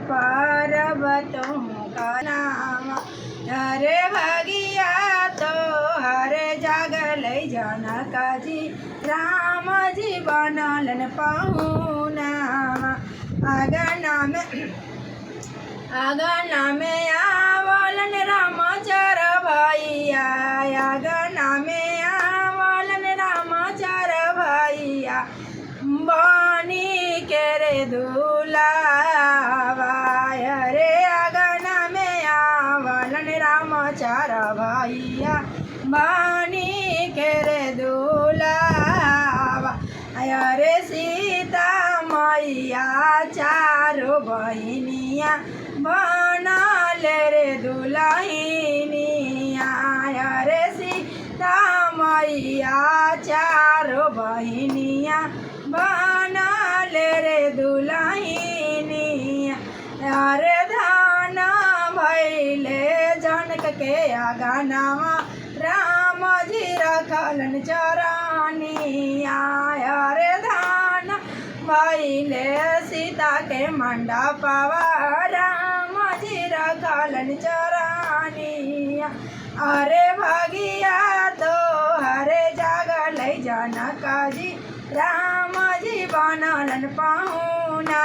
पर्वतों का नाम। हरे भगिया तो हरे जागल जनका जी राम जी बनलन पहुना। आगना में आवलन रामचर भैया। आगना में आवलन रामचर भैया बनी के रे दुलावा। रे आगना में आवलन रामचर भैया बनी के रे दुलावा। अरे सीता मैया चारो बहिनिया बनल रे दुलहिनिया। अरे सीता मैया चारो बहिनिया बनल रे दुलहिनिया। अरे धान भैले जनक के आंगनवा राम जी रखलन चरनिया। अरे धान भैले सीता के मंडपवा राम जी रखलन चरनिया। अरे भगिया तो हरे जागल जनका जी राम जी बनलन पहुना।